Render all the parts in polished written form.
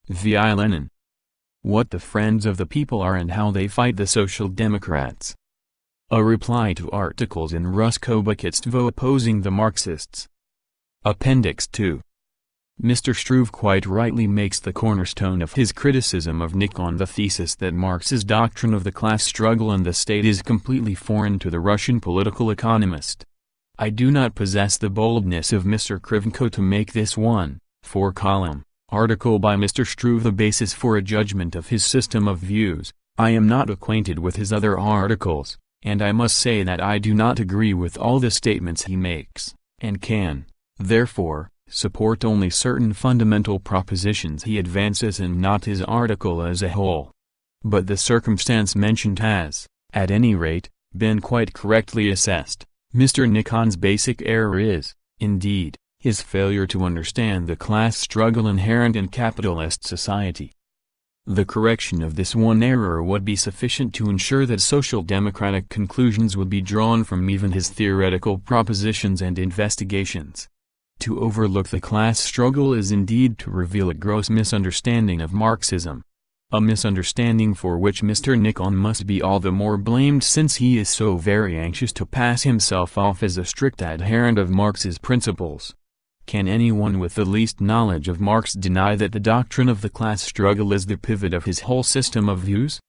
V.I. Lenin. What the Friends of the People Are and How They Fight the Social Democrats. A reply to articles in Rusko-Bakitstvo opposing the Marxists. Appendix 2. Mr. Struve quite rightly makes the cornerstone of his criticism of Nikon the thesis that Marx's doctrine of the class struggle and the state is completely foreign to the Russian political economist. I do not possess the boldness of Mr. Krivenko to make this 4-column article by Mr. Struve the basis for a judgment of his system of views. I am not acquainted with his other articles, and I must say that I do not agree with all the statements he makes, and can, therefore, support only certain fundamental propositions he advances and not his article as a whole. But the circumstance mentioned has, at any rate, been quite correctly assessed. Mr. Nikon's basic error is, indeed, his failure to understand the class struggle inherent in capitalist society. The correction of this one error would be sufficient to ensure that social democratic conclusions would be drawn from even his theoretical propositions and investigations. To overlook the class struggle is indeed to reveal a gross misunderstanding of Marxism. A misunderstanding for which Mr. Nikon must be all the more blamed since he is so very anxious to pass himself off as a strict adherent of Marx's principles. Can anyone with the least knowledge of Marx deny that the doctrine of the class struggle is the pivot of his whole system of views?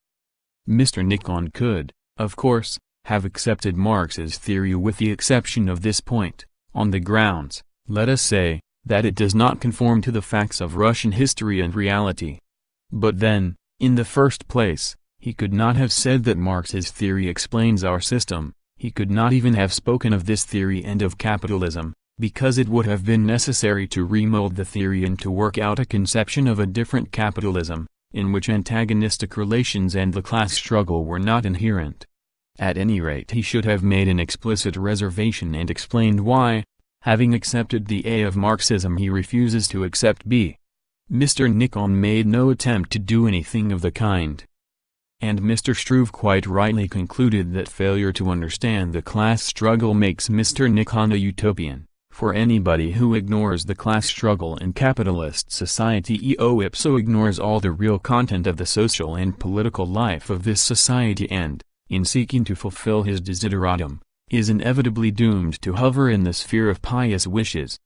Mr. Nikon could, of course, have accepted Marx's theory with the exception of this point, on the grounds, let us say, that it does not conform to the facts of Russian history and reality. But then, in the first place, he could not have said that Marx's theory explains our system. He could not even have spoken of this theory and of capitalism, because it would have been necessary to remold the theory and to work out a conception of a different capitalism, in which antagonistic relations and the class struggle were not inherent. At any rate, he should have made an explicit reservation and explained why, having accepted the A of Marxism, he refuses to accept B. Mr. Nikon made no attempt to do anything of the kind. And Mr. Struve quite rightly concluded that failure to understand the class struggle makes Mr. Nikon a utopian, for anybody who ignores the class struggle in capitalist society eo ipso ignores all the real content of the social and political life of this society and, in seeking to fulfill his desideratum, is inevitably doomed to hover in the sphere of pious wishes.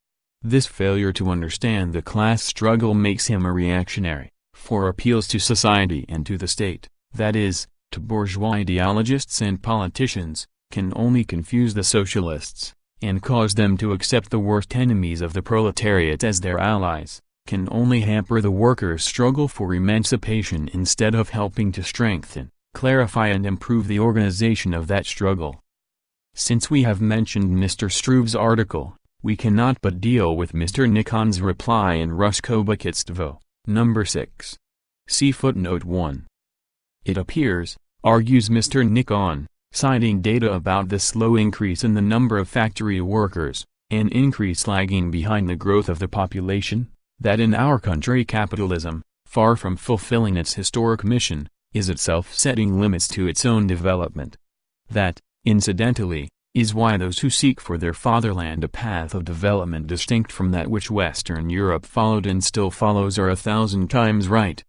This failure to understand the class struggle makes him a reactionary, for appeals to society and to the state, that is, to bourgeois ideologists and politicians, can only confuse the socialists, and cause them to accept the worst enemies of the proletariat as their allies, can only hamper the workers' struggle for emancipation instead of helping to strengthen, clarify and improve the organization of that struggle. Since we have mentioned Mr. Struve's article, we cannot but deal with Mr. Nikon's reply in Rusko-Bakitstvo, number 6. See footnote 1. It appears, argues Mr. Nikon, citing data about the slow increase in the number of factory workers, an increase lagging behind the growth of the population, that in our country capitalism, far from fulfilling its historic mission, is itself setting limits to its own development. That, incidentally, is why those who seek for their fatherland a path of development distinct from that which Western Europe followed and still follows are 1,000 times right.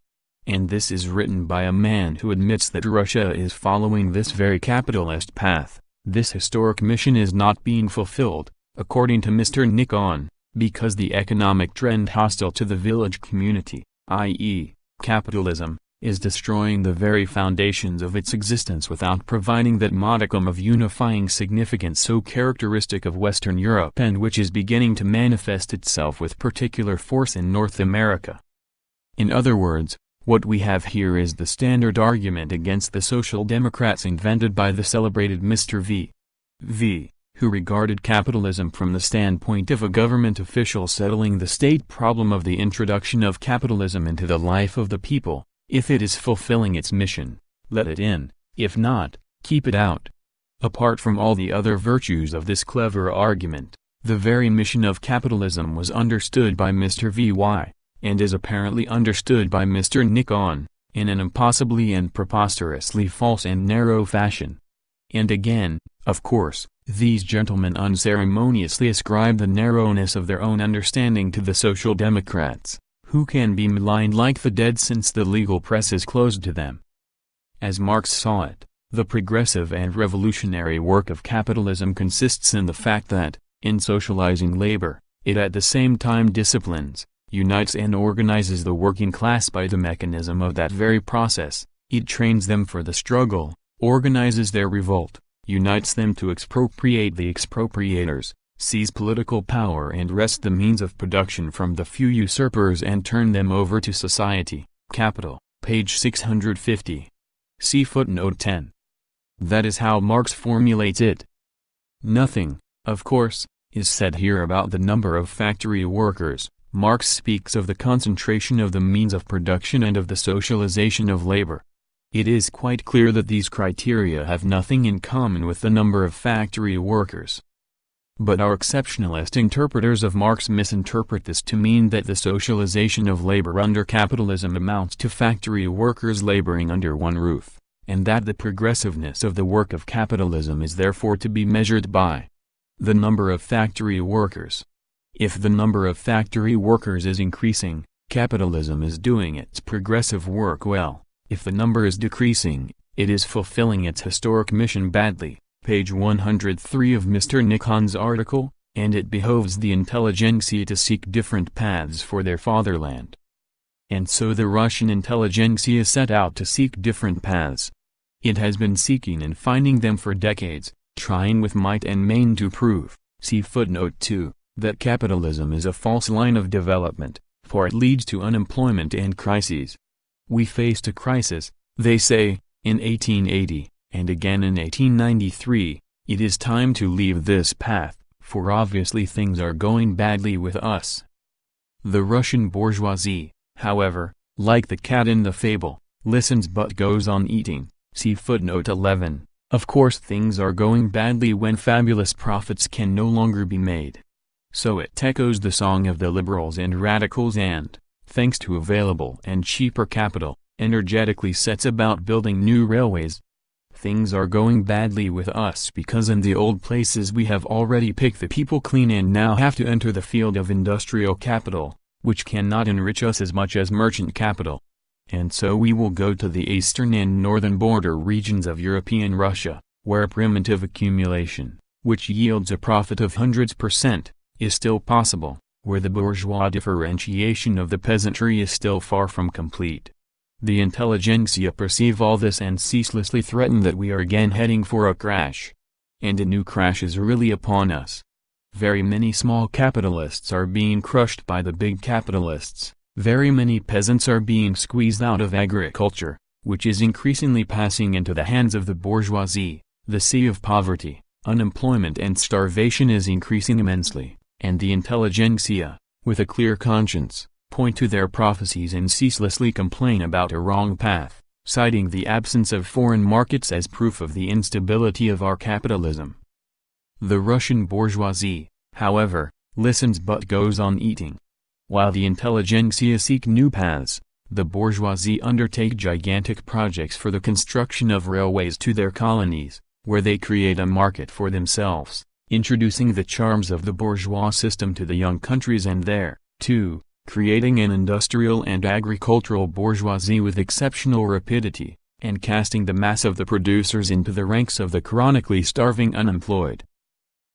And this is written by a man who admits that Russia is following this very capitalist path. This historic mission is not being fulfilled, according to Mr. Nikon, because the economic trend hostile to the village community, i.e., capitalism, is destroying the very foundations of its existence without providing that modicum of unifying significance so characteristic of Western Europe and which is beginning to manifest itself with particular force in North America. In other words, what we have here is the standard argument against the Social Democrats invented by the celebrated Mr. V, who regarded capitalism from the standpoint of a government official settling the state problem of the introduction of capitalism into the life of the people. If it is fulfilling its mission, let it in, if not, keep it out. Apart from all the other virtues of this clever argument, the very mission of capitalism was understood by Mr. V.Y., and is apparently understood by Mr. Nikon, in an impossibly and preposterously false and narrow fashion. And again, of course, these gentlemen unceremoniously ascribe the narrowness of their own understanding to the Social Democrats, who can be maligned like the dead since the legal press is closed to them. As Marx saw it, the progressive and revolutionary work of capitalism consists in the fact that, in socializing labor, it at the same time disciplines, unites and organizes the working class by the mechanism of that very process. It trains them for the struggle, organizes their revolt, unites them to expropriate the expropriators, seize political power and wrest the means of production from the few usurpers and turn them over to society. Capital, page 650. See footnote 10. That is how Marx formulates it. Nothing, of course, is said here about the number of factory workers. Marx speaks of the concentration of the means of production and of the socialization of labor. It is quite clear that these criteria have nothing in common with the number of factory workers. But our exceptionalist interpreters of Marx misinterpret this to mean that the socialization of labor under capitalism amounts to factory workers laboring under one roof, and that the progressiveness of the work of capitalism is therefore to be measured by the number of factory workers. If the number of factory workers is increasing, capitalism is doing its progressive work well. If the number is decreasing, it is fulfilling its historic mission badly. Page 103 of Mr. Nikon's article, and it behoves the intelligentsia to seek different paths for their fatherland. And so the Russian intelligentsia set out to seek different paths. It has been seeking and finding them for decades, trying with might and main to prove, see footnote 2, that capitalism is a false line of development, for it leads to unemployment and crises. We faced a crisis, they say, in 1880, and again in 1893, it is time to leave this path, for obviously things are going badly with us. The Russian bourgeoisie, however, like the cat in the fable, listens but goes on eating, see footnote 11. Of course things are going badly when fabulous profits can no longer be made. So it echoes the song of the liberals and radicals and, thanks to available and cheaper capital, energetically sets about building new railways. Things are going badly with us because in the old places we have already picked the people clean and now have to enter the field of industrial capital, which cannot enrich us as much as merchant capital. And so we will go to the eastern and northern border regions of European Russia, where primitive accumulation, which yields a profit of hundreds %, is still possible, where the bourgeois differentiation of the peasantry is still far from complete. The intelligentsia perceive all this and ceaselessly threaten that we are again heading for a crash. And a new crash is really upon us. Very many small capitalists are being crushed by the big capitalists, very many peasants are being squeezed out of agriculture, which is increasingly passing into the hands of the bourgeoisie. The sea of poverty, unemployment and starvation is increasing immensely, and the intelligentsia, with a clear conscience, point to their prophecies and ceaselessly complain about a wrong path, citing the absence of foreign markets as proof of the instability of our capitalism. The Russian bourgeoisie, however, listens but goes on eating. While the intelligentsia seek new paths, the bourgeoisie undertake gigantic projects for the construction of railways to their colonies, where they create a market for themselves, introducing the charms of the bourgeois system to the young countries and there, too, creating an industrial and agricultural bourgeoisie with exceptional rapidity, and casting the mass of the producers into the ranks of the chronically starving unemployed.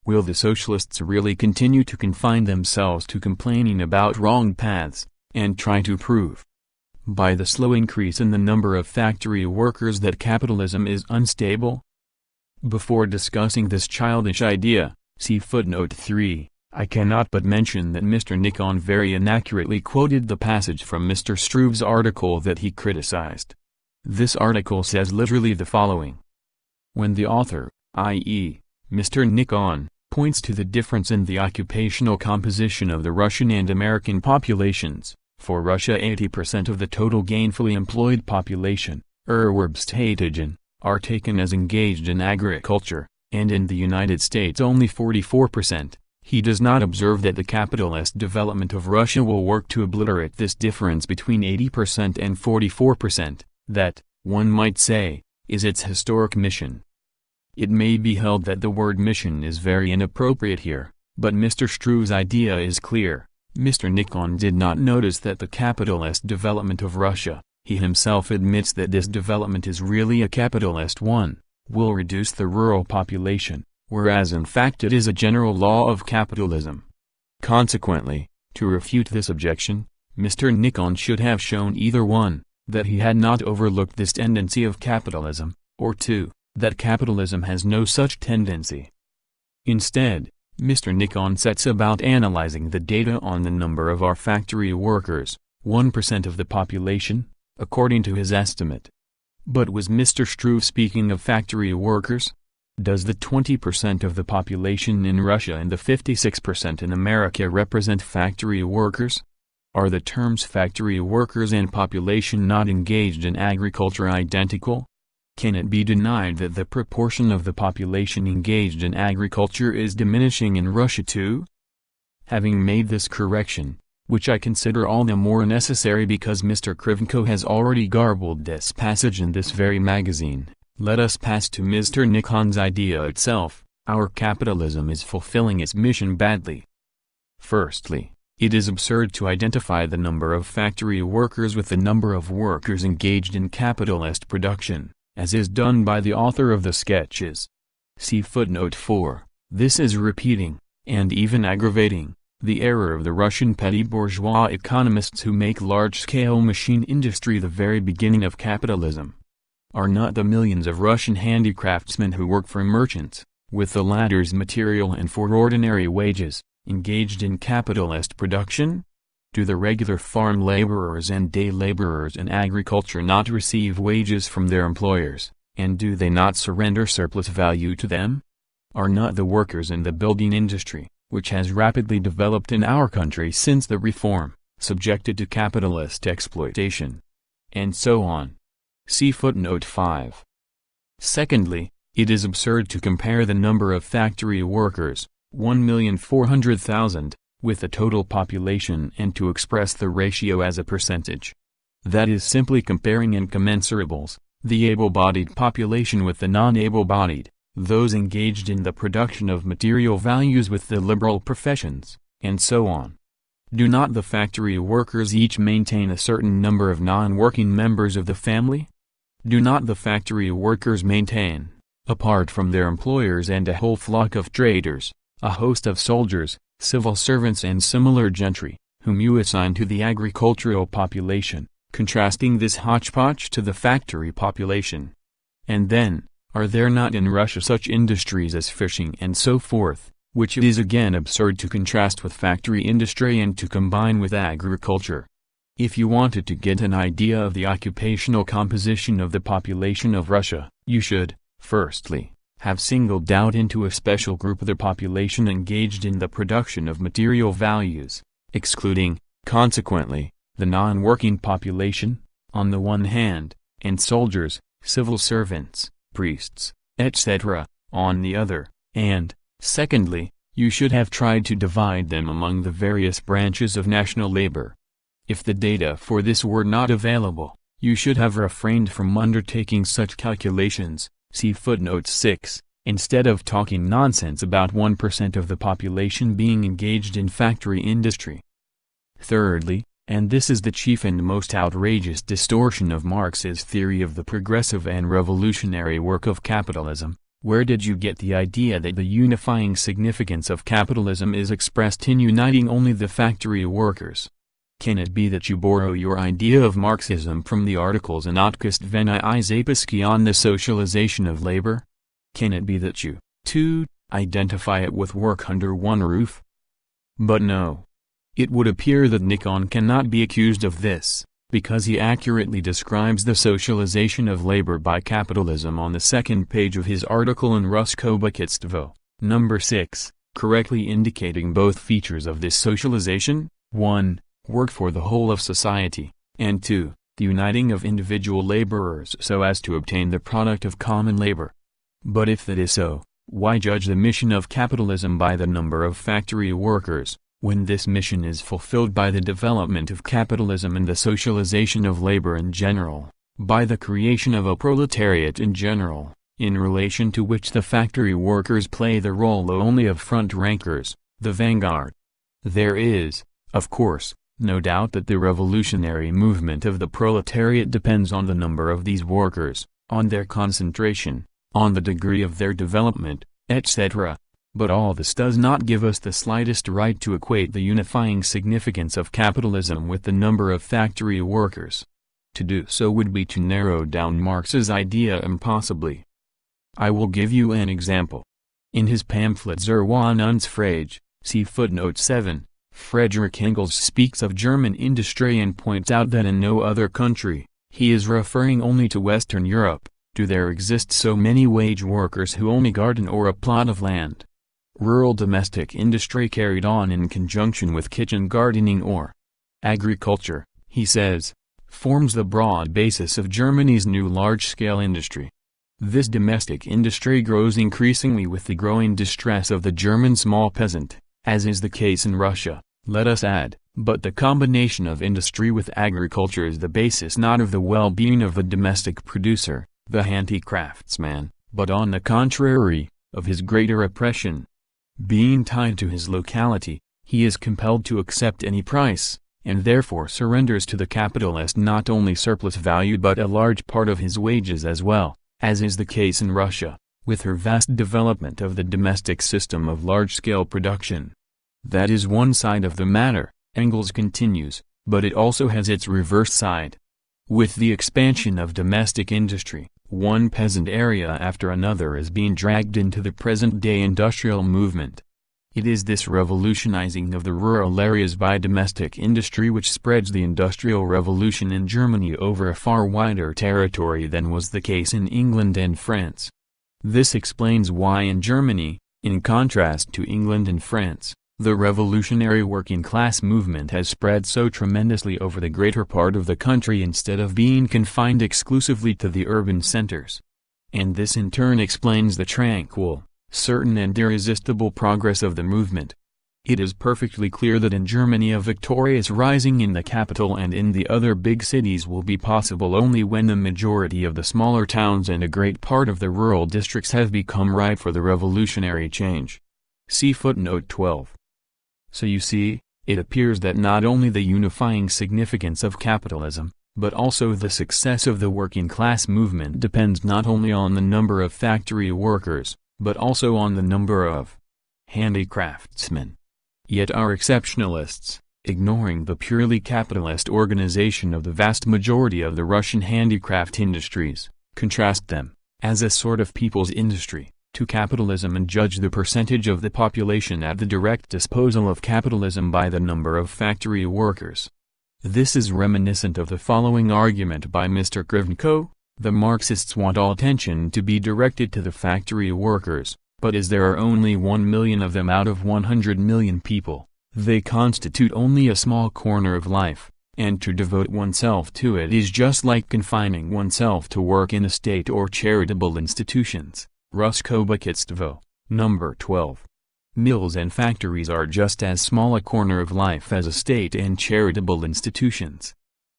Will the socialists really continue to confine themselves to complaining about wrong paths, and try to prove, by the slow increase in the number of factory workers, that capitalism is unstable? Before discussing this childish idea, see footnote 3. I cannot but mention that Mr. Nikon very inaccurately quoted the passage from Mr. Struve's article that he criticized. This article says literally the following. When the author, i.e., Mr. Nikon, points to the difference in the occupational composition of the Russian and American populations, for Russia 80% of the total gainfully employed population, Erwerbstätigen, are taken as engaged in agriculture, and in the United States only 44%. He does not observe that the capitalist development of Russia will work to obliterate this difference between 80% and 44%, that, one might say, is its historic mission. It may be held that the word mission is very inappropriate here, but Mr. Struve's idea is clear. Mr. Nikon did not notice that the capitalist development of Russia, he himself admits that this development is really a capitalist one, will reduce the rural population, whereas in fact it is a general law of capitalism. Consequently, to refute this objection, Mr. Nikon should have shown either 1, that he had not overlooked this tendency of capitalism, or 2, that capitalism has no such tendency. Instead, Mr. Nikon sets about analyzing the data on the number of our factory workers, 1% of the population, according to his estimate. But was Mr. Struve speaking of factory workers? Does the 20% of the population in Russia and the 56% in America represent factory workers? Are the terms factory workers and population not engaged in agriculture identical? Can it be denied that the proportion of the population engaged in agriculture is diminishing in Russia too? Having made this correction, which I consider all the more necessary because Mr. Krivenko has already garbled this passage in this very magazine, let us pass to Mr. Nikon's idea itself. Our capitalism is fulfilling its mission badly. Firstly, it is absurd to identify the number of factory workers with the number of workers engaged in capitalist production, as is done by the author of the sketches. See footnote 4. This is repeating, and even aggravating, the error of the Russian petty bourgeois economists who make large-scale machine industry the very beginning of capitalism. Are not the millions of Russian handicraftsmen who work for merchants, with the latter's material and for ordinary wages, engaged in capitalist production? Do the regular farm laborers and day laborers in agriculture not receive wages from their employers, and do they not surrender surplus value to them? Are not the workers in the building industry, which has rapidly developed in our country since the reform, subjected to capitalist exploitation? And so on. See footnote 5. Secondly, it is absurd to compare the number of factory workers, 1,400,000, with the total population and to express the ratio as a percentage. That is simply comparing incommensurables, the able-bodied population with the non-able-bodied, those engaged in the production of material values with the liberal professions, and so on. Do not the factory workers each maintain a certain number of non-working members of the family? Do not the factory workers maintain, apart from their employers and a whole flock of traders, a host of soldiers, civil servants and similar gentry, whom you assign to the agricultural population, contrasting this hodgepodge to the factory population? And then, are there not in Russia such industries as fishing and so forth, which it is again absurd to contrast with factory industry and to combine with agriculture? If you wanted to get an idea of the occupational composition of the population of Russia, you should, firstly, have singled out into a special group the population engaged in the production of material values, excluding, consequently, the non-working population, on the one hand, and soldiers, civil servants, priests, etc., on the other, and, secondly, you should have tried to divide them among the various branches of national labor. If the data for this were not available, you should have refrained from undertaking such calculations. See footnote 6, instead of talking nonsense about 1% of the population being engaged in factory industry. Thirdly, and this is the chief and most outrageous distortion of Marx's theory of the progressive and revolutionary work of capitalism, where did you get the idea that the unifying significance of capitalism is expressed in uniting only the factory workers? Can it be that you borrow your idea of Marxism from the articles in Otkustveni I Zapiski on the socialization of labor? Can it be that you, too, identify it with work under one roof? But no. It would appear that Nikon cannot be accused of this, because he accurately describes the socialization of labor by capitalism on the second page of his article in Rusko-Bakitstvo, number 6, correctly indicating both features of this socialization: 1. Work for the whole of society, and 2. The uniting of individual laborers so as to obtain the product of common labor. But if that is so, why judge the mission of capitalism by the number of factory workers, when this mission is fulfilled by the development of capitalism and the socialization of labor in general, by the creation of a proletariat in general, in relation to which the factory workers play the role only of front rankers, the vanguard? There is, Of course, no doubt that the revolutionary movement of the proletariat depends on the number of these workers, on their concentration, on the degree of their development, etc. But all this does not give us the slightest right to equate the unifying significance of capitalism with the number of factory workers. To do so would be to narrow down Marx's idea impossibly. I will give you an example. In his pamphlet Zur Vernunftsfrage, see footnote 7, Friedrich Engels speaks of German industry and points out that in no other country, he is referring only to Western Europe, do there exist so many wage workers who own a garden or a plot of land. Rural domestic industry carried on in conjunction with kitchen gardening or agriculture, he says, forms the broad basis of Germany's new large-scale industry. This domestic industry grows increasingly with the growing distress of the German small peasant, as is the case in Russia, let us add, but the combination of industry with agriculture is the basis not of the well-being of the domestic producer, the handicraftsman, but on the contrary, of his greater oppression. Being tied to his locality, he is compelled to accept any price, and therefore surrenders to the capitalist not only surplus value but a large part of his wages as well, as is the case in Russia, with her vast development of the domestic system of large-scale production. That is one side of the matter, Engels continues, but it also has its reverse side. With the expansion of domestic industry, one peasant area after another is being dragged into the present-day industrial movement. It is this revolutionizing of the rural areas by domestic industry which spreads the Industrial Revolution in Germany over a far wider territory than was the case in England and France. This explains why in Germany, in contrast to England and France, the revolutionary working-class movement has spread so tremendously over the greater part of the country instead of being confined exclusively to the urban centers. And this in turn explains the tranquil, certain and irresistible progress of the movement. It is perfectly clear that in Germany a victorious rising in the capital and in the other big cities will be possible only when the majority of the smaller towns and a great part of the rural districts have become ripe for the revolutionary change. See footnote 12. So you see, it appears that not only the unifying significance of capitalism, but also the success of the working-class movement depends not only on the number of factory workers, but also on the number of handicraftsmen. Yet our exceptionalists, ignoring the purely capitalist organization of the vast majority of the Russian handicraft industries, contrast them, as a sort of people's industry, to capitalism and judge the percentage of the population at the direct disposal of capitalism by the number of factory workers. This is reminiscent of the following argument by Mr. Krivenko: the Marxists want all attention to be directed to the factory workers, but as there are only 1 million of them out of 100 million people, they constitute only a small corner of life, and to devote oneself to it is just like confining oneself to work in a state or charitable institutions. Ruskobakitstvo, number 12. Mills and factories are just as small a corner of life as a state and charitable institutions.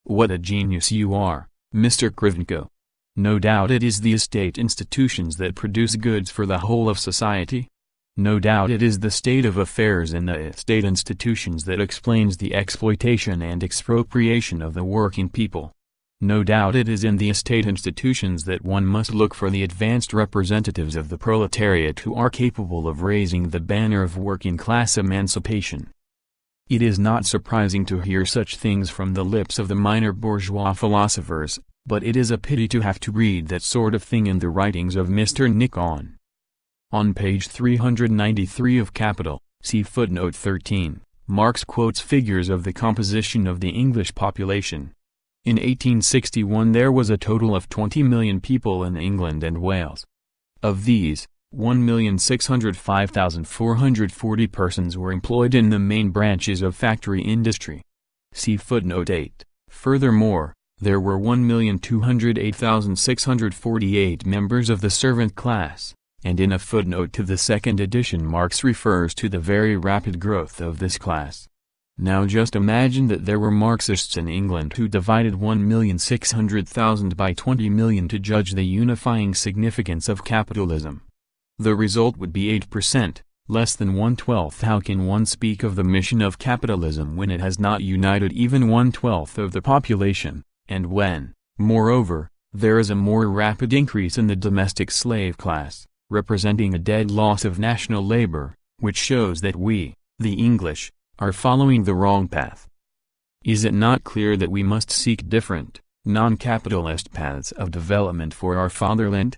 What a genius you are, Mr. Krivenko. No doubt it is the estate institutions that produce goods for the whole of society. No doubt it is the state of affairs in the estate institutions that explains the exploitation and expropriation of the working people. No doubt it is in the estate institutions that one must look for the advanced representatives of the proletariat who are capable of raising the banner of working-class emancipation. It is not surprising to hear such things from the lips of the minor bourgeois philosophers, but it is a pity to have to read that sort of thing in the writings of Mr. Nikon. On page 393 of Capital, see footnote 13, Marx quotes figures of the composition of the English population. In 1861 there was a total of 20 million people in England and Wales. Of these, 1,605,440 persons were employed in the main branches of factory industry. See footnote 8. Furthermore, there were 1,208,648 members of the servant class, and in a footnote to the second edition Marx refers to the very rapid growth of this class. Now just imagine that there were Marxists in England who divided 1,600,000 by 20 million to judge the unifying significance of capitalism. The result would be 8%, Less than 1/12. How can one speak of the mission of capitalism when it has not united even 1/12 of the population, and when, moreover, there is a more rapid increase in the domestic slave class, representing a dead loss of national labor, which shows that we, the English, are following the wrong path? Is it not clear that we must seek different, non-capitalist paths of development for our fatherland?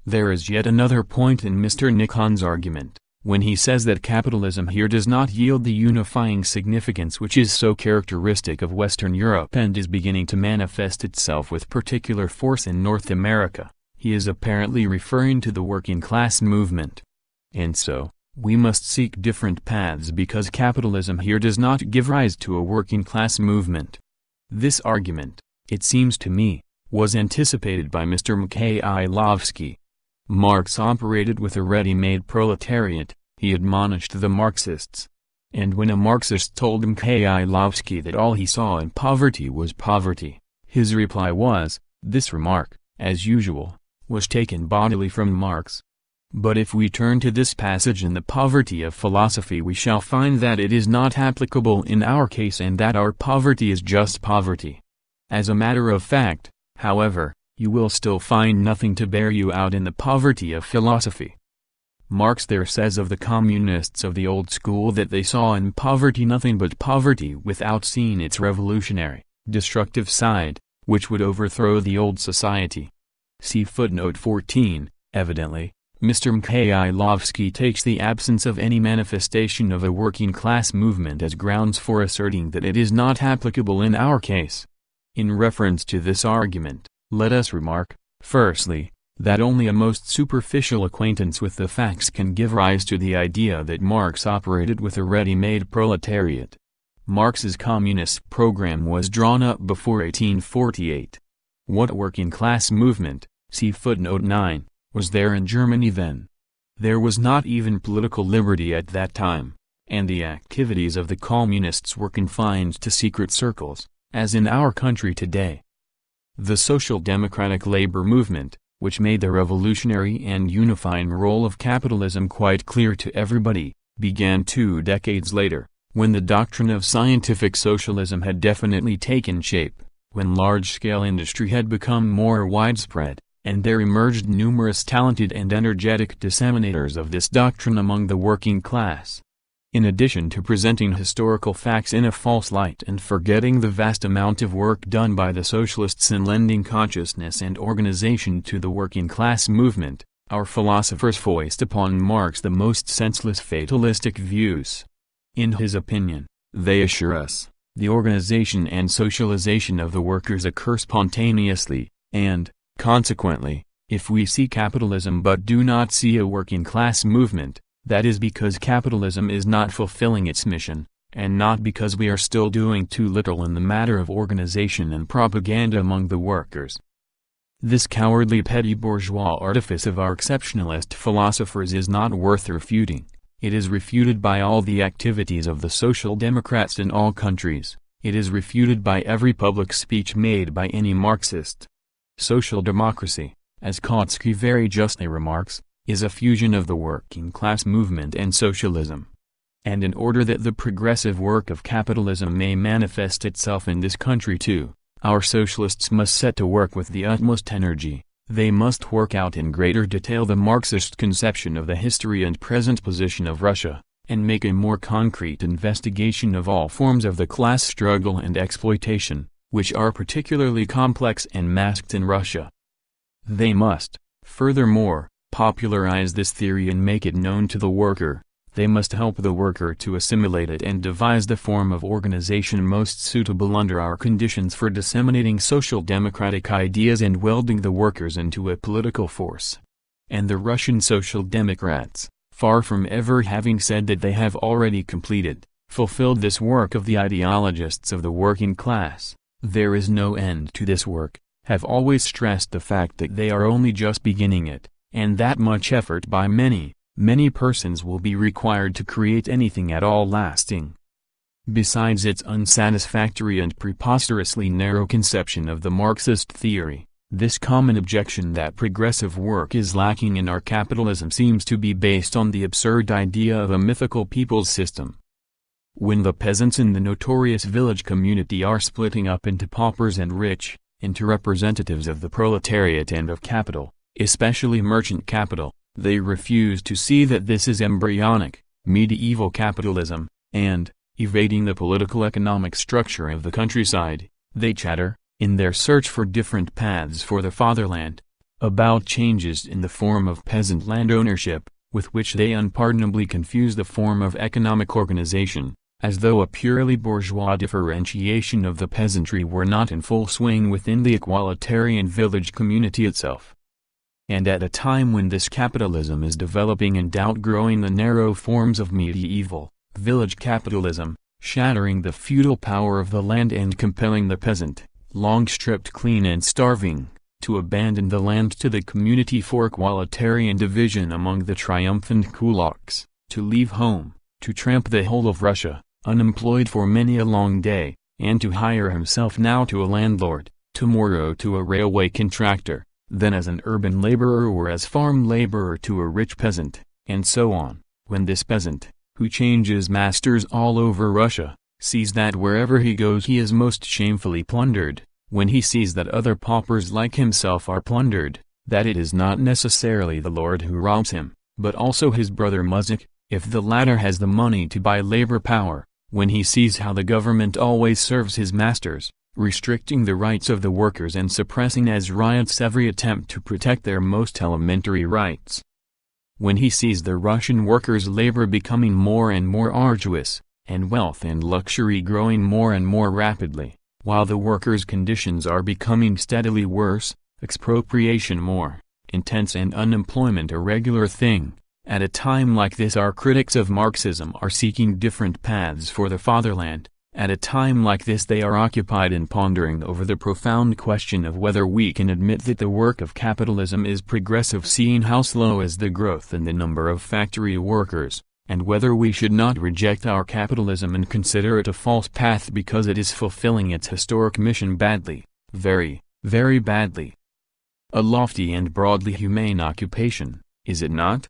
There is yet another point in Mr. Nikon's argument, when he says that capitalism here does not yield the unifying significance which is so characteristic of Western Europe and is beginning to manifest itself with particular force in North America. He is apparently referring to the working class movement. And so, we must seek different paths because capitalism here does not give rise to a working class movement. This argument, it seems to me, was anticipated by Mr. Mikhailovsky. Marx operated with a ready-made proletariat, he admonished the Marxists. And when a Marxist told Mikhailovsky that all he saw in poverty was poverty, his reply was, this remark, as usual, was taken bodily from Marx. But if we turn to this passage in the poverty of philosophy we shall find that it is not applicable in our case and that our poverty is just poverty. As a matter of fact, however, you will still find nothing to bear you out in the poverty of philosophy. Marx there says of the communists of the old school that they saw in poverty nothing but poverty without seeing its revolutionary, destructive side, which would overthrow the old society. See footnote 14. Evidently, Mr. Mikhailovsky takes the absence of any manifestation of a working class movement as grounds for asserting that it is not applicable in our case. In reference to this argument, let us remark, firstly, that only a most superficial acquaintance with the facts can give rise to the idea that Marx operated with a ready-made proletariat. Marx's communist program was drawn up before 1848. What working class movement, see footnote 9, was there in Germany then? There was not even political liberty at that time, and the activities of the communists were confined to secret circles, as in our country today. The social democratic labor movement, which made the revolutionary and unifying role of capitalism quite clear to everybody, began 2 decades later, when the doctrine of scientific socialism had definitely taken shape, when large-scale industry had become more widespread, and there emerged numerous talented and energetic disseminators of this doctrine among the working class. In addition to presenting historical facts in a false light and forgetting the vast amount of work done by the socialists in lending consciousness and organization to the working class movement, our philosophers foist upon Marx the most senseless fatalistic views. In his opinion, they assure us, the organization and socialization of the workers occur spontaneously, and, consequently, if we see capitalism but do not see a working class movement, that is because capitalism is not fulfilling its mission, and not because we are still doing too little in the matter of organization and propaganda among the workers. This cowardly petty bourgeois artifice of our exceptionalist philosophers is not worth refuting. It is refuted by all the activities of the social democrats in all countries. It is refuted by every public speech made by any Marxist. Social democracy, as Kautsky very justly remarks, is a fusion of the working class movement and socialism. And in order that the progressive work of capitalism may manifest itself in this country too, our socialists must set to work with the utmost energy. They must work out in greater detail the Marxist conception of the history and present position of Russia, and make a more concrete investigation of all forms of the class struggle and exploitation, which are particularly complex and masked in Russia. They must, furthermore, popularize this theory and make it known to the worker. They must help the worker to assimilate it and devise the form of organization most suitable under our conditions for disseminating social democratic ideas and welding the workers into a political force. And the Russian Social Democrats, far from ever having said that they have already fulfilled this work of the ideologists of the working class, there is no end to this work, have always stressed the fact that they are only just beginning it, and that much effort by many persons will be required to create anything at all lasting. Besides its unsatisfactory and preposterously narrow conception of the Marxist theory, This common objection that progressive work is lacking in our capitalism seems to be based on the absurd idea of a mythical people's system. When the peasants in the notorious village community are splitting up into paupers and rich, into representatives of the proletariat and of capital, especially merchant capital, they refuse to see that this is embryonic, medieval capitalism, and, evading the political-economic structure of the countryside, they chatter, in their search for different paths for the fatherland, about changes in the form of peasant land ownership, with which they unpardonably confuse the form of economic organization, as though a purely bourgeois differentiation of the peasantry were not in full swing within the equalitarian village community itself. And at a time when this capitalism is developing and outgrowing the narrow forms of medieval, village capitalism, shattering the feudal power of the land and compelling the peasant, long stripped clean and starving, to abandon the land to the community for equalitarian division among the triumphant kulaks, to leave home, to tramp the whole of Russia, unemployed for many a long day, and to hire himself now to a landlord, tomorrow to a railway contractor, then as an urban laborer or as farm laborer to a rich peasant, and so on, when this peasant, who changes masters all over Russia, sees that wherever he goes he is most shamefully plundered, when he sees that other paupers like himself are plundered, that it is not necessarily the lord who robs him, but also his brother muzhik, if the latter has the money to buy labor power, when he sees how the government always serves his masters, restricting the rights of the workers and suppressing as riots every attempt to protect their most elementary rights. When he sees the Russian workers' labor becoming more and more arduous, and wealth and luxury growing more and more rapidly, while the workers' conditions are becoming steadily worse, expropriation more intense and unemployment a regular thing, at a time like this our critics of Marxism are seeking different paths for the fatherland, at a time like this they are occupied in pondering over the profound question of whether we can admit that the work of capitalism is progressive seeing how slow is the growth in the number of factory workers, and whether we should not reject our capitalism and consider it a false path because it is fulfilling its historic mission badly, very, very badly. A lofty and broadly humane occupation, is it not?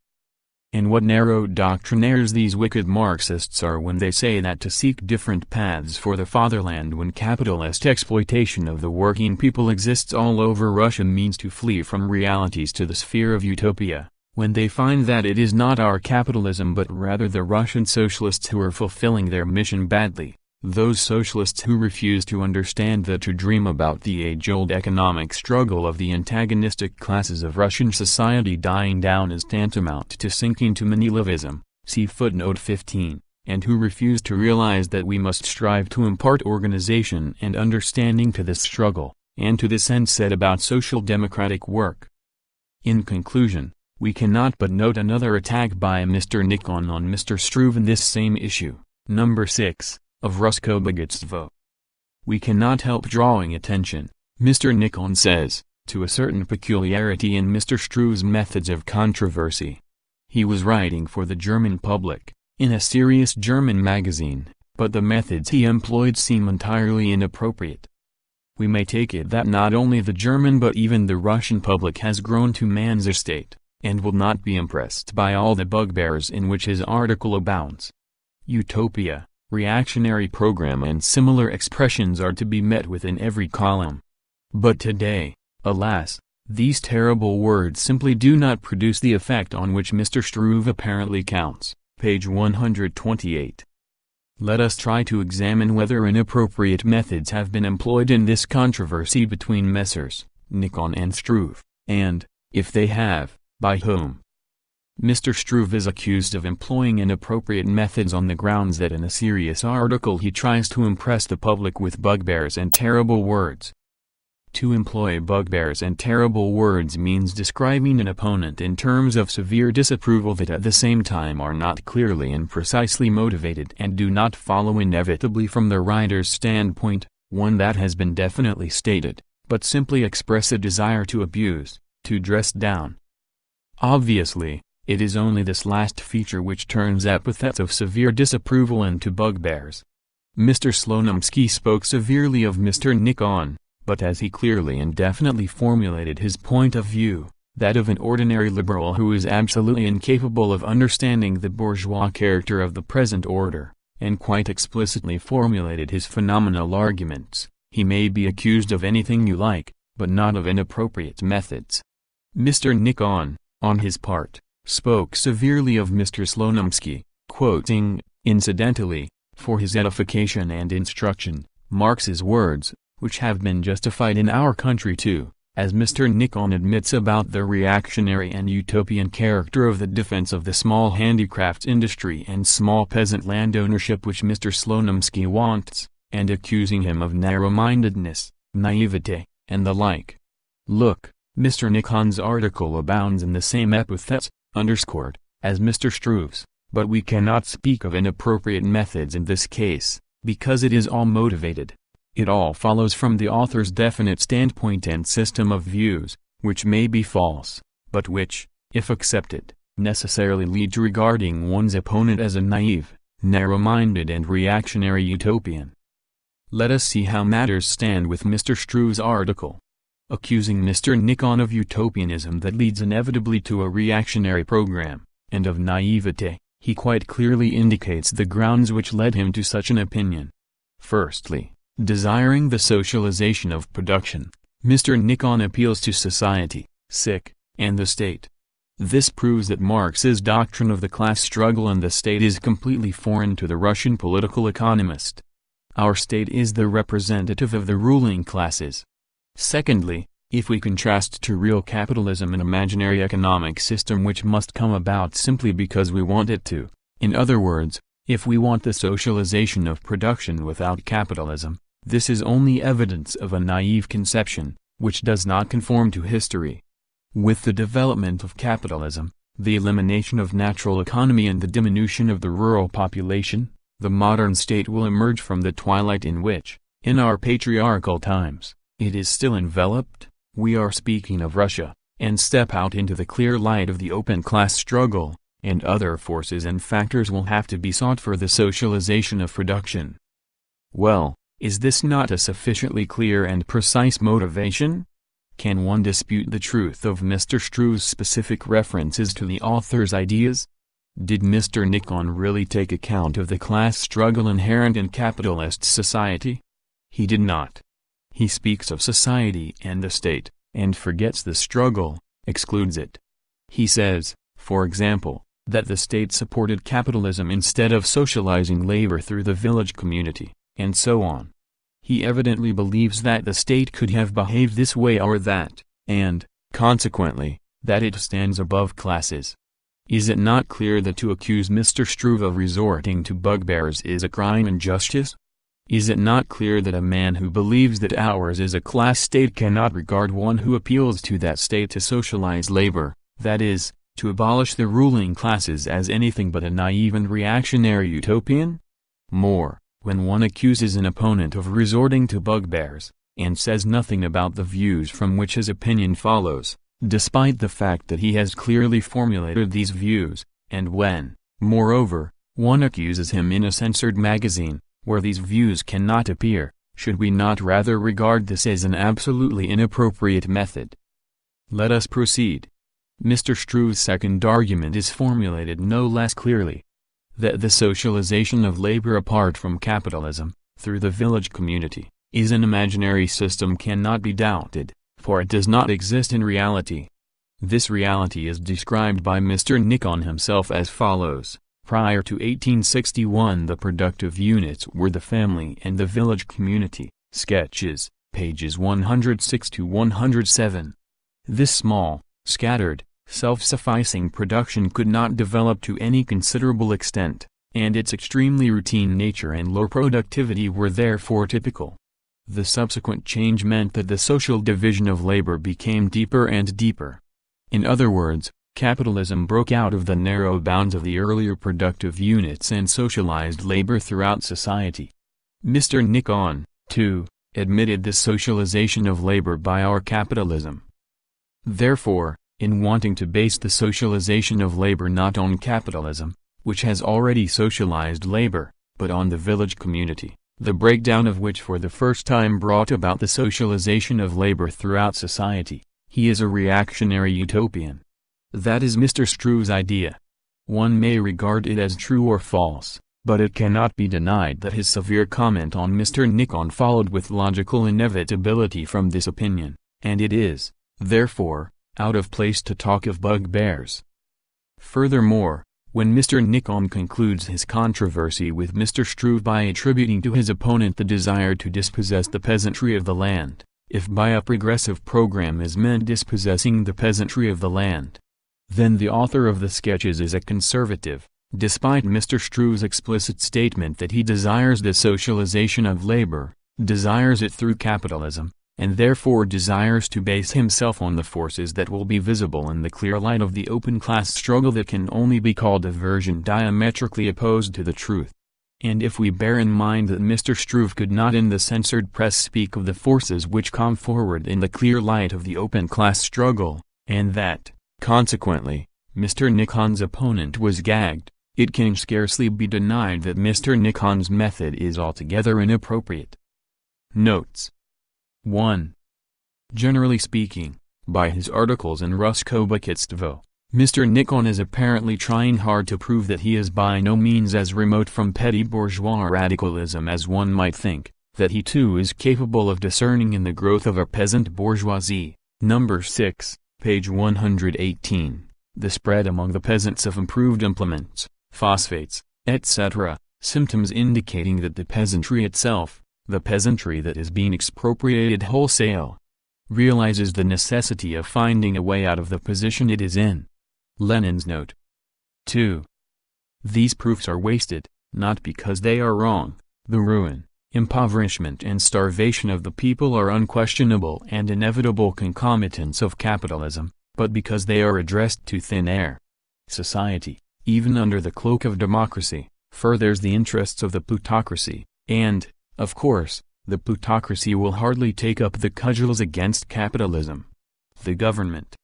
And what narrow doctrinaires these wicked Marxists are when they say that to seek different paths for the fatherland when capitalist exploitation of the working people exists all over Russia means to flee from realities to the sphere of utopia, when they find that it is not our capitalism but rather the Russian socialists who are fulfilling their mission badly, those socialists who refuse to understand that to dream about the age-old economic struggle of the antagonistic classes of Russian society dying down is tantamount to sinking to Menilovism, see footnote 15, and who refuse to realize that we must strive to impart organization and understanding to this struggle, and to this end set about social democratic work. In conclusion, we cannot but note another attack by Mr. Nikon on Mr. Struve in this same issue, number 6, of Ruskobogitstvo. We cannot help drawing attention, Mr. Nikon says, to a certain peculiarity in Mr. Struve's methods of controversy. He was writing for the German public, in a serious German magazine, but the methods he employed seem entirely inappropriate. We may take it that not only the German but even the Russian public has grown to man's estate, and will not be impressed by all the bugbears in which his article abounds. Utopia, reactionary program and similar expressions are to be met with in every column. But today, alas, these terrible words simply do not produce the effect on which Mr. Struve apparently counts, page 128. Let us try to examine whether inappropriate methods have been employed in this controversy between Messrs. Nikon and Struve, and, if they have, by whom. Mr. Struve is accused of employing inappropriate methods on the grounds that in a serious article he tries to impress the public with bugbears and terrible words. To employ bugbears and terrible words means describing an opponent in terms of severe disapproval that at the same time are not clearly and precisely motivated and do not follow inevitably from the writer's standpoint, one that has been definitely stated, but simply express a desire to abuse, to dress down. Obviously, it is only this last feature which turns epithets of severe disapproval into bugbears. Mr. Slonimsky spoke severely of Mr. Nikon, but as he clearly and definitely formulated his point of view, that of an ordinary liberal who is absolutely incapable of understanding the bourgeois character of the present order, and quite explicitly formulated his phenomenal arguments, he may be accused of anything you like, but not of inappropriate methods. Mr. Nikon, on his part, spoke severely of Mr. Slonimsky, quoting, incidentally, for his edification and instruction, Marx's words, which have been justified in our country too, as Mr. Nikon admits about the reactionary and utopian character of the defense of the small handicrafts industry and small peasant land ownership which Mr. Slonimsky wants, and accusing him of narrow-mindedness, naivete, and the like. Look, Mr. Nikon's article abounds in the same epithets, underscored, as Mr. Struve's, but we cannot speak of inappropriate methods in this case, because it is all motivated. It all follows from the author's definite standpoint and system of views, which may be false, but which, if accepted, necessarily lead to regarding one's opponent as a naive, narrow-minded and reactionary utopian. Let us see how matters stand with Mr. Struve's article. Accusing Mr. Nikon of utopianism that leads inevitably to a reactionary program, and of naivete, he quite clearly indicates the grounds which led him to such an opinion. Firstly, desiring the socialization of production, Mr. Nikon appeals to society, and the state. This proves that Marx's doctrine of the class struggle and the state is completely foreign to the Russian political economist. Our state is the representative of the ruling classes. Secondly, if we contrast to real capitalism an imaginary economic system which must come about simply because we want it to, in other words, if we want the socialization of production without capitalism, this is only evidence of a naive conception, which does not conform to history. With the development of capitalism, the elimination of natural economy and the diminution of the rural population, the modern state will emerge from the twilight in which, in our patriarchal times, it is still enveloped, we are speaking of Russia, and step out into the clear light of the open class struggle, and other forces and factors will have to be sought for the socialization of production. Well, is this not a sufficiently clear and precise motivation? Can one dispute the truth of Mr. Struve's specific references to the author's ideas? Did Mr. Nikon really take account of the class struggle inherent in capitalist society? He did not. He speaks of society and the state, and forgets the struggle, excludes it. He says, for example, that the state supported capitalism instead of socializing labor through the village community, and so on. He evidently believes that the state could have behaved this way or that, and, consequently, that it stands above classes. Is it not clear that to accuse Mr. Struve of resorting to bugbears is a crime and justice? Is it not clear that a man who believes that ours is a class state cannot regard one who appeals to that state to socialize labor, that is, to abolish the ruling classes, as anything but a naive and reactionary utopian? More, when one accuses an opponent of resorting to bugbears, and says nothing about the views from which his opinion follows, despite the fact that he has clearly formulated these views, and when, moreover, one accuses him in a censored magazine, where these views cannot appear, should we not rather regard this as an absolutely inappropriate method? Let us proceed. Mr. Struve's second argument is formulated no less clearly. That the socialization of labor apart from capitalism, through the village community, is an imaginary system cannot be doubted, for it does not exist in reality. This reality is described by Mr. Nikon himself as follows. Prior to 1861 the productive units were the family and the village community. Sketches, pages 106 to 107. This small, scattered, self-sufficing production could not develop to any considerable extent, and its extremely routine nature and low productivity were therefore typical. The subsequent change meant that the social division of labor became deeper and deeper. In other words, capitalism broke out of the narrow bounds of the earlier productive units and socialized labor throughout society. Mr. Nikon, too, admitted this socialization of labor by our capitalism. Therefore, in wanting to base the socialization of labor not on capitalism, which has already socialized labor, but on the village community, the breakdown of which for the first time brought about the socialization of labor throughout society. He is a reactionary utopian. That is Mr. Struve's idea. One may regard it as true or false, but it cannot be denied that his severe comment on Mr. Nikon followed with logical inevitability from this opinion, and it is, therefore, out of place to talk of bugbears. Furthermore, when Mr. Nikon concludes his controversy with Mr. Struve by attributing to his opponent the desire to dispossess the peasantry of the land, if by a progressive program is meant dispossessing the peasantry of the land, then the author of the sketches is a conservative, despite Mr. Struve's explicit statement that he desires the socialization of labor, desires it through capitalism, and therefore desires to base himself on the forces that will be visible in the clear light of the open class struggle that can only be called a version diametrically opposed to the truth. And if we bear in mind that Mr. Struve could not in the censored press speak of the forces which come forward in the clear light of the open class struggle, and that, consequently, Mr. Nikon's opponent was gagged, it can scarcely be denied that Mr. Nikon's method is altogether inappropriate. Notes 1. Generally speaking, by his articles in Ruskobokistvo, Mr. Nikon is apparently trying hard to prove that he is by no means as remote from petty bourgeois radicalism as one might think, that he too is capable of discerning in the growth of a peasant bourgeoisie, number 6, page 118, the spread among the peasants of improved implements, phosphates, etc., symptoms indicating that the peasantry itself, the peasantry that is being expropriated wholesale, realizes the necessity of finding a way out of the position it is in. Lenin's note. 2. These proofs are wasted, not because they are wrong. The ruin, impoverishment and starvation of the people are unquestionable and inevitable concomitants of capitalism, but because they are addressed to thin air. Society, even under the cloak of democracy, furthers the interests of the plutocracy, and, of course, the plutocracy will hardly take up the cudgels against capitalism. The government.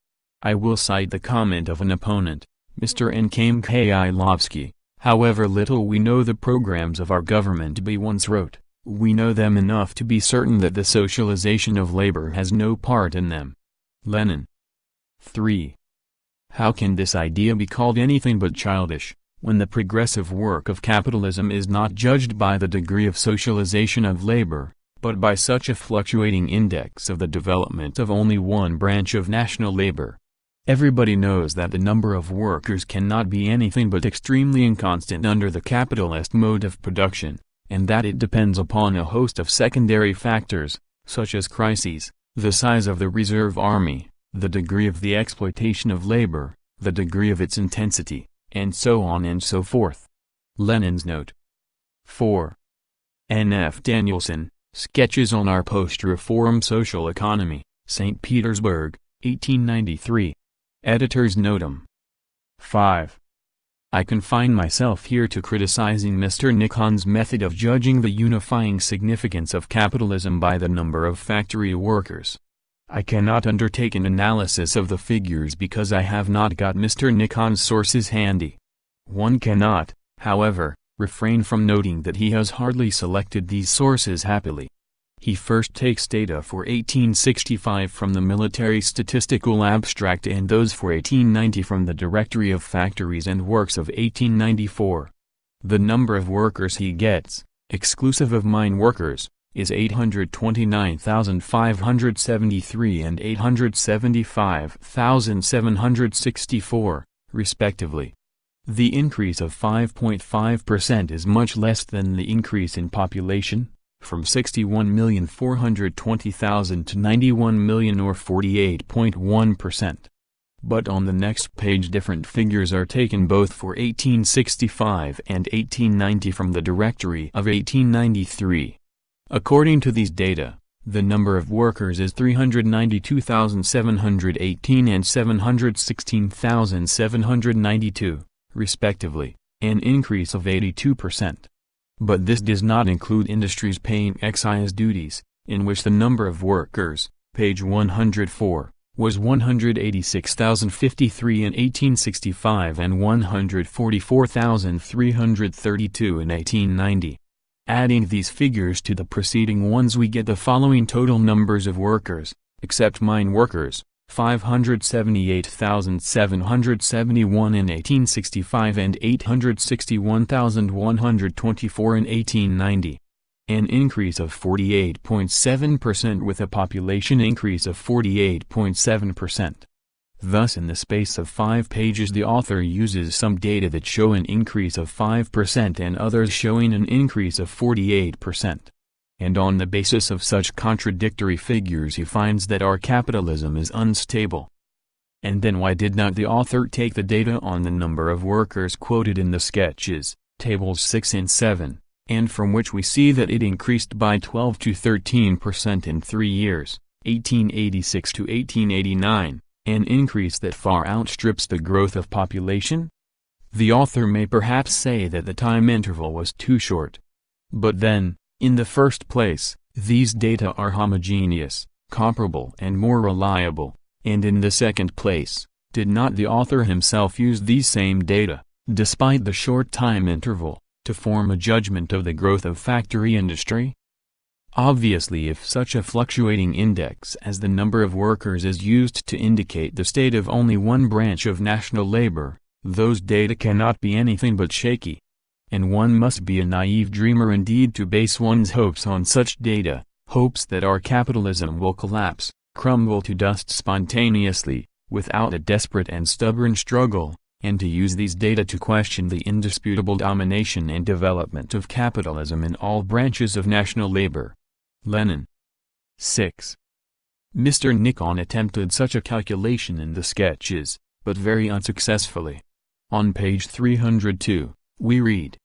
I will cite the comment of an opponent, Mr. Nkem Khailovsky, however little we know the programs of our government B once wrote, we know them enough to be certain that the socialization of labor has no part in them. Lenin. 3. How can this idea be called anything but childish, when the progressive work of capitalism is not judged by the degree of socialization of labor, but by such a fluctuating index of the development of only one branch of national labor? Everybody knows that the number of workers cannot be anything but extremely inconstant under the capitalist mode of production, and that it depends upon a host of secondary factors, such as crises, the size of the reserve army, the degree of the exploitation of labor, the degree of its intensity, and so on and so forth. Lenin's note. 4. N. F. Danielson, Sketches on Our Post-Reform Social Economy, St. Petersburg, 1893. Editor's Notum. 5. I confine myself here to criticizing Mr. Nikon's method of judging the unifying significance of capitalism by the number of factory workers. I cannot undertake an analysis of the figures because I have not got Mr. Nikon's sources handy. One cannot, however, refrain from noting that he has hardly selected these sources happily. He first takes data for 1865 from the Military Statistical Abstract and those for 1890 from the Directory of Factories and Works of 1894. The number of workers he gets, exclusive of mine workers, is 829,573 and 875,764, respectively. The increase of 5.5% is much less than the increase in population, from 61,420,000 to 91 million or 48.1%. But on the next page different figures are taken both for 1865 and 1890 from the Directory of 1893. According to these data, the number of workers is 392,718 and 716,792, respectively, an increase of 82%. But this does not include industries paying excise duties, in which the number of workers, page 104, was 186,053 in 1865 and 144,332 in 1890. Adding these figures to the preceding ones, we get the following total numbers of workers, except mine workers: 578,771 in 1865 and 861,124 in 1890. An increase of 48.7% with a population increase of 48.7%. Thus, in the space of 5 pages, the author uses some data that show an increase of 5% and others showing an increase of 48%. And on the basis of such contradictory figures, he finds that our capitalism is unstable. And then why did not the author take the data on the number of workers quoted in the sketches, tables 6 and 7, and from which we see that it increased by 12 to 13% in 3 years, 1886 to 1889, an increase that far outstrips the growth of population? The author may perhaps say that the time interval was too short. But then, in the first place, these data are homogeneous, comparable and more reliable, and in the second place, did not the author himself use these same data, despite the short time interval, to form a judgment of the growth of factory industry? Obviously, if such a fluctuating index as the number of workers is used to indicate the state of only one branch of national labor, those data cannot be anything but shaky. And one must be a naive dreamer indeed to base one's hopes on such data, hopes that our capitalism will collapse, crumble to dust spontaneously, without a desperate and stubborn struggle, and to use these data to question the indisputable domination and development of capitalism in all branches of national labor. Lenin. 6. Mr. Nikon attempted such a calculation in the sketches, but very unsuccessfully. On page 302, we read: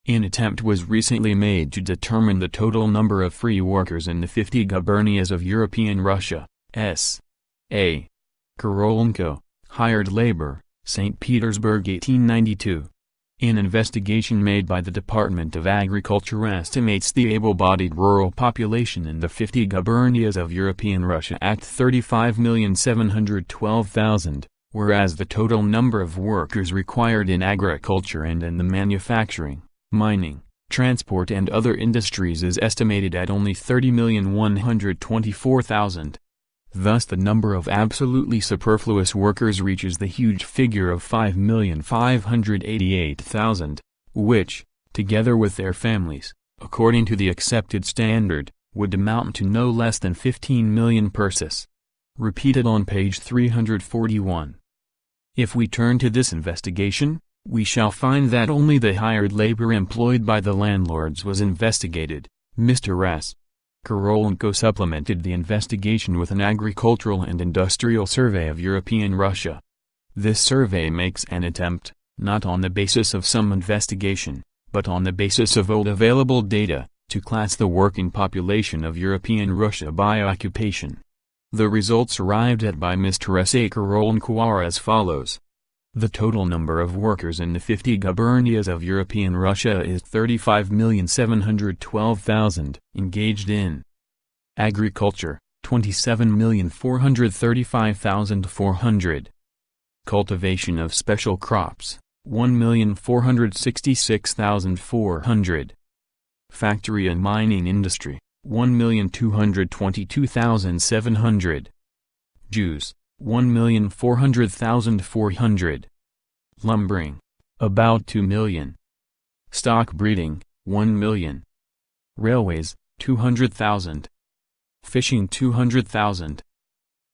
An attempt was recently made to determine the total number of free workers in the 50 gubernias of European Russia. S.A. Korolenko, Hired Labor, St. Petersburg 1892. An investigation made by the Department of Agriculture estimates the able-bodied rural population in the 50 gubernias of European Russia at 35,712,000, whereas the total number of workers required in agriculture and in the manufacturing, mining, transport and other industries is estimated at only 30,124,000. Thus the number of absolutely superfluous workers reaches the huge figure of 5,588,000, which, together with their families, according to the accepted standard, would amount to no less than 15 million purses. Repeated on page 341. If we turn to this investigation, we shall find that only the hired labor employed by the landlords was investigated. Mr. S. Korolenko supplemented the investigation with an agricultural and industrial survey of European Russia. This survey makes an attempt, not on the basis of some investigation, but on the basis of old available data, to class the working population of European Russia by occupation. The results arrived at by Mr. S. Korolenko are as follows. The total number of workers in the 50 gubernias of European Russia is 35,712,000, engaged in agriculture, 27,435,400, cultivation of special crops, 1,466,400, factory and mining industry, 1,222,700, Jews, 1,400,400. Lumbering, about 2 million. Stock breeding, 1 million. Railways, 200,000. Fishing, 200,000.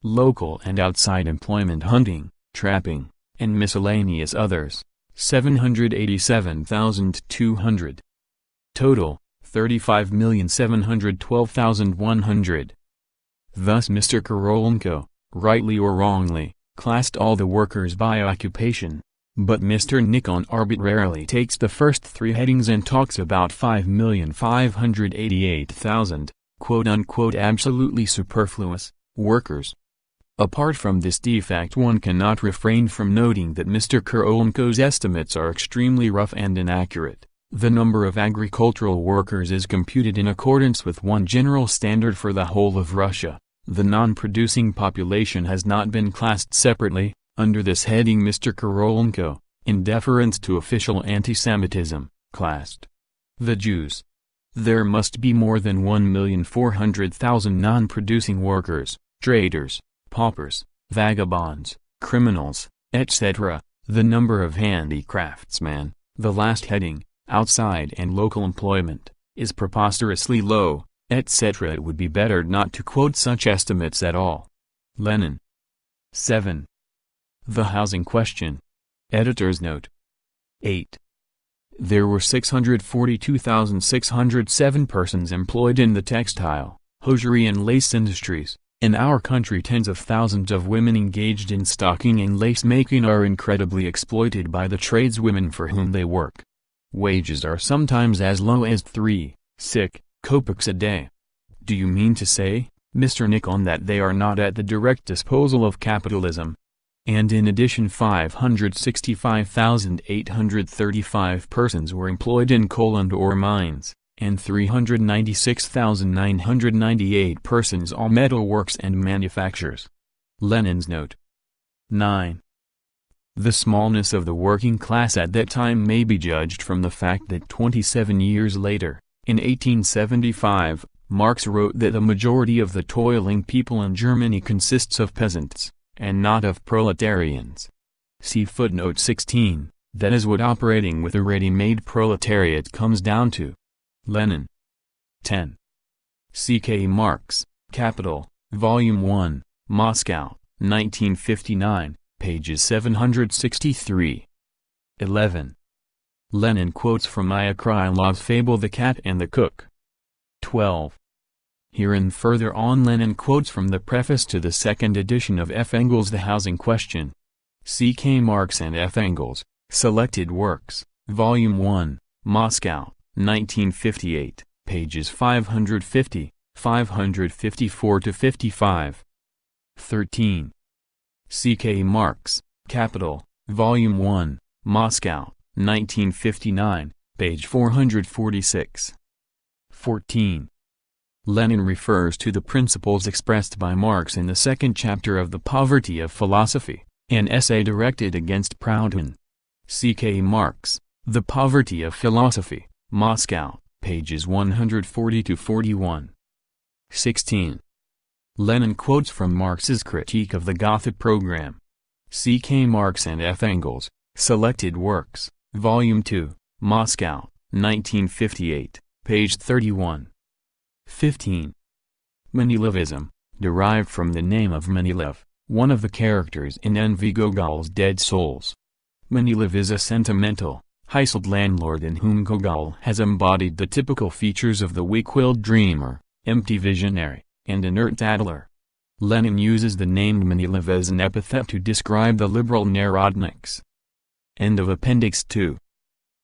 Local and outside employment, hunting, trapping, and miscellaneous others, 787,200. Total, 35,712,100. Thus Mr. Korolenko, rightly or wrongly, classed all the workers by occupation, but Mr. Nikon arbitrarily takes the first 3 headings and talks about 5,588,000, quote-unquote absolutely superfluous, workers. Apart from this defect, one cannot refrain from noting that Mr. Korolenko's estimates are extremely rough and inaccurate. The number of agricultural workers is computed in accordance with one general standard for the whole of Russia. The non-producing population has not been classed separately. Under this heading Mr. Korolenko, in deference to official anti-Semitism, classed the Jews. There must be more than 1,400,000 non-producing workers, traders, paupers, vagabonds, criminals, etc. The number of handicraftsmen, the last heading, outside and local employment, is preposterously low, etc. It would be better not to quote such estimates at all. Lenin. 7. The housing question. Editor's note. 8. There were 642,607 persons employed in the textile, hosiery and lace industries. In our country, tens of thousands of women engaged in stocking and lace making are incredibly exploited by the tradeswomen for whom they work. Wages are sometimes as low as 3 kopecks a day. Do you mean to say, Mr. Nikon, that they are not at the direct disposal of capitalism? And in addition, 565,835 persons were employed in coal and ore mines, and 396,998 persons all metal works and manufactures. Lenin's note. 9. The smallness of the working class at that time may be judged from the fact that 27 years later, in 1875, Marx wrote that the majority of the toiling people in Germany consists of peasants, and not of proletarians. See footnote 16, that is what operating with a ready-made proletariat comes down to. Lenin. 10. C.K. Marx, Capital, Volume 1, Moscow, 1959, pages 763. 11. Lenin quotes from Ilya Krylov's fable The Cat and the Cook. 12. Herein further on Lenin quotes from the preface to the second edition of F. Engels' The Housing Question. C.K. Marx and F. Engels, Selected Works, Volume 1, Moscow, 1958, pages 550, 554-55. 13. C.K. Marx, Capital, Volume 1, Moscow, 1959, page 446. 14. Lenin refers to the principles expressed by Marx in the second chapter of The Poverty of Philosophy, an essay directed against Proudhon. C.K. Marx, The Poverty of Philosophy, Moscow, pages 140-41. 16. Lenin quotes from Marx's critique of the Gotha program. C.K. Marx and F. Engels, Selected Works, Volume 2, Moscow, 1958, page 31. 15. Manilevism, derived from the name of Manilev, one of the characters in N. V. Gogol's Dead Souls. Manilev is a sentimental, high-souled landlord in whom Gogol has embodied the typical features of the weak-willed dreamer, empty visionary, and inert tattler. Lenin uses the name Manilev as an epithet to describe the liberal Narodniks. End of Appendix 2.